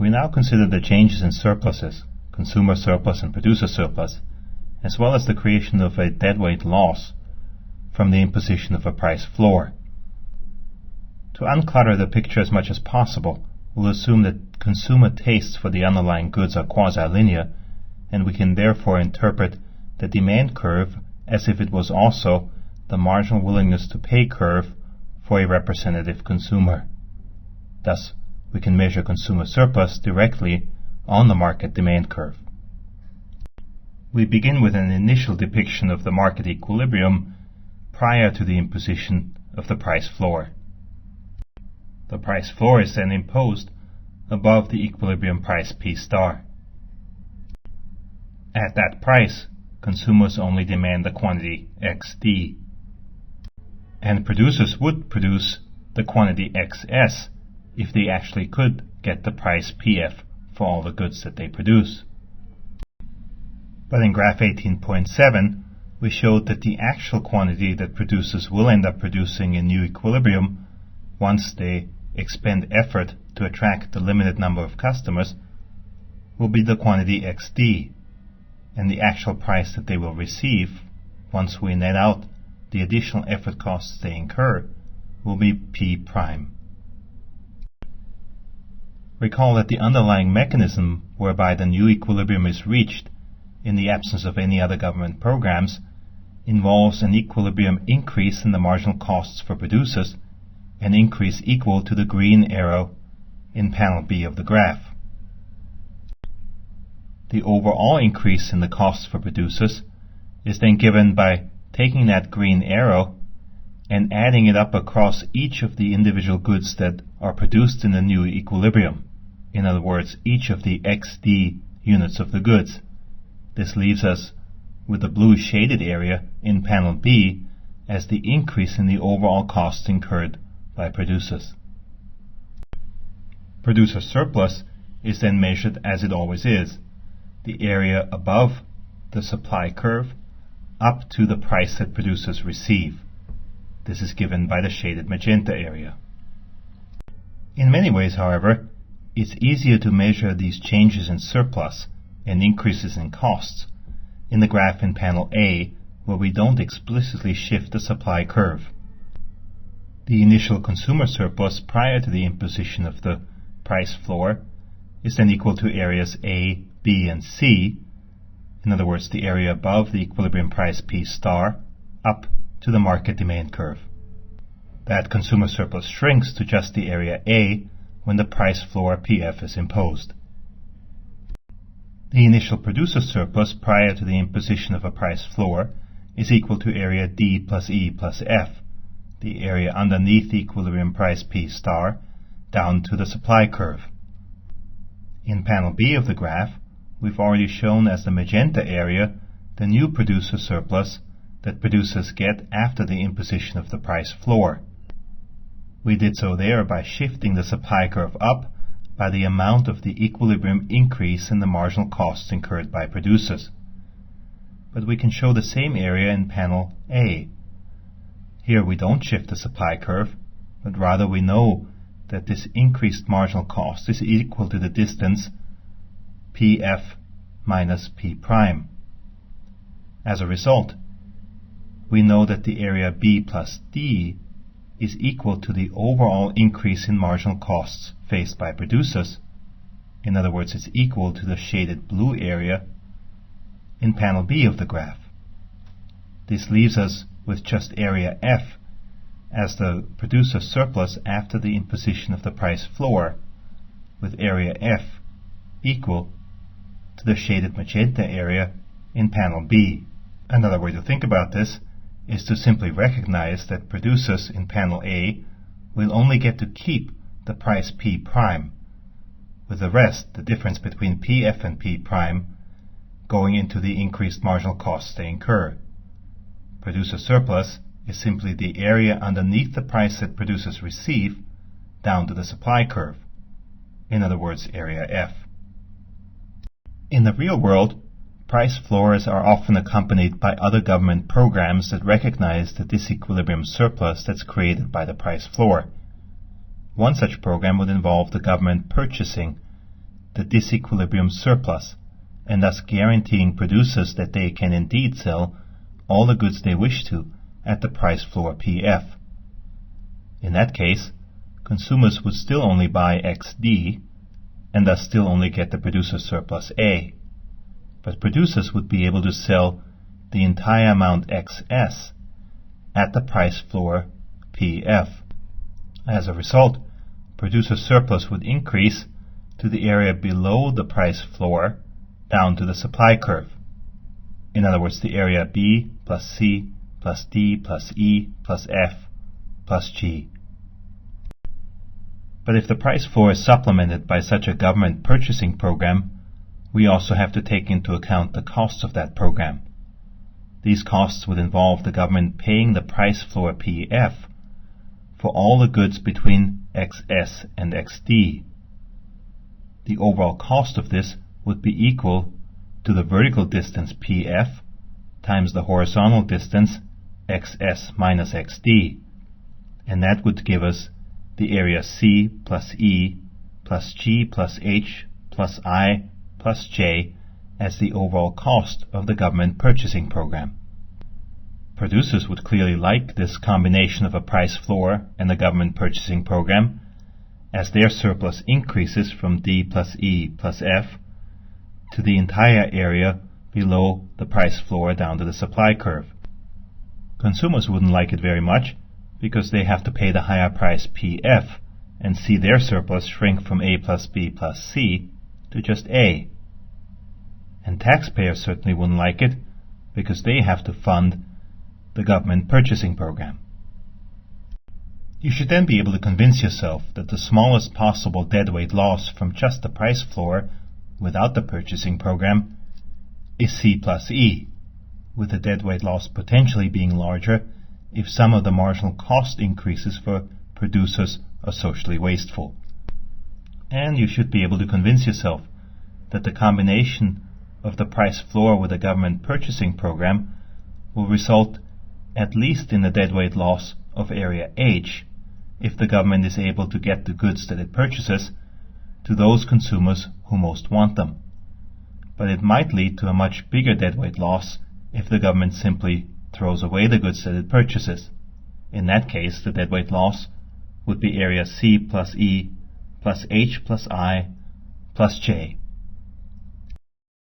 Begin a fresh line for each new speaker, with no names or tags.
We now consider the changes in surpluses, consumer surplus and producer surplus, as well as the creation of a deadweight loss from the imposition of a price floor. To unclutter the picture as much as possible, we'll assume that consumer tastes for the underlying goods are quasi-linear, and we can therefore interpret the demand curve as if it was also the marginal willingness to pay curve for a representative consumer. Thus, we can measure consumer surplus directly on the market demand curve. We begin with an initial depiction of the market equilibrium prior to the imposition of the price floor. The price floor is then imposed above the equilibrium price P star. At that price, consumers only demand the quantity XD, and producers would produce the quantity XS if they actually could get the price PF for all the goods that they produce. But in graph 18.7, we showed that the actual quantity that producers will end up producing in new equilibrium once they expend effort to attract the limited number of customers will be the quantity XD, and the actual price that they will receive once we net out the additional effort costs they incur will be P prime. Recall that the underlying mechanism whereby the new equilibrium is reached in the absence of any other government programs involves an equilibrium increase in the marginal costs for producers, an increase equal to the green arrow in panel B of the graph. The overall increase in the costs for producers is then given by taking that green arrow and adding it up across each of the individual goods that are produced in the new equilibrium. In other words, each of the XD units of the goods. This leaves us with the blue shaded area in panel B as the increase in the overall costs incurred by producers. Producer surplus is then measured as it always is, the area above the supply curve up to the price that producers receive. This is given by the shaded magenta area. In many ways, however, it's easier to measure these changes in surplus and increases in costs in the graph in panel A, where we don't explicitly shift the supply curve. The initial consumer surplus prior to the imposition of the price floor is then equal to areas A, B, and C, in other words, the area above the equilibrium price P star up to the market demand curve. That consumer surplus shrinks to just the area A when the price floor PF is imposed. The initial producer surplus prior to the imposition of a price floor is equal to area D plus E plus F, the area underneath the equilibrium price P star, down to the supply curve. In panel B of the graph, we've already shown as the magenta area the new producer surplus that producers get after the imposition of the price floor. We did so there by shifting the supply curve up by the amount of the equilibrium increase in the marginal costs incurred by producers. But we can show the same area in panel A. Here we don't shift the supply curve, but rather we know that this increased marginal cost is equal to the distance PF minus P prime. As a result, we know that the area B plus D is equal to the overall increase in marginal costs faced by producers. In other words, it's equal to the shaded blue area in panel B of the graph. This leaves us with just area F as the producer surplus after the imposition of the price floor, with area F equal to the shaded magenta area in panel B. Another way to think about this is to simply recognize that producers in panel A will only get to keep the price P prime, with the rest, the difference between PF and P prime, going into the increased marginal costs they incur. Producer surplus is simply the area underneath the price that producers receive down to the supply curve. In other words, area F. In the real world, price floors are often accompanied by other government programs that recognize the disequilibrium surplus that's created by the price floor. One such program would involve the government purchasing the disequilibrium surplus, and thus guaranteeing producers that they can indeed sell all the goods they wish to at the price floor PF. In that case, consumers would still only buy XD, and thus still only get the producer surplus A, but producers would be able to sell the entire amount XS at the price floor PF. As a result, producer surplus would increase to the area below the price floor down to the supply curve. In other words, the area B plus C plus D plus E plus F plus G. But if the price floor is supplemented by such a government purchasing program, we also have to take into account the costs of that program. These costs would involve the government paying the price floor PF for all the goods between XS and XD. The overall cost of this would be equal to the vertical distance PF times the horizontal distance XS minus XD, and that would give us the area C plus E plus G plus H plus I plus J as the overall cost of the government purchasing program. Producers would clearly like this combination of a price floor and the government purchasing program, as their surplus increases from D plus E plus F to the entire area below the price floor down to the supply curve. Consumers wouldn't like it very much, because they have to pay the higher price PF and see their surplus shrink from A plus B plus C to just A. And taxpayers certainly wouldn't like it, because they have to fund the government purchasing program. You should then be able to convince yourself that the smallest possible deadweight loss from just the price floor without the purchasing program is C plus E, with the deadweight loss potentially being larger if some of the marginal cost increases for producers are socially wasteful. And you should be able to convince yourself that the combination of the price floor with the government purchasing program will result at least in the deadweight loss of area H if the government is able to get the goods that it purchases to those consumers who most want them. But it might lead to a much bigger deadweight loss if the government simply throws away the goods that it purchases. In that case, the deadweight loss would be area C plus E plus H plus I plus J.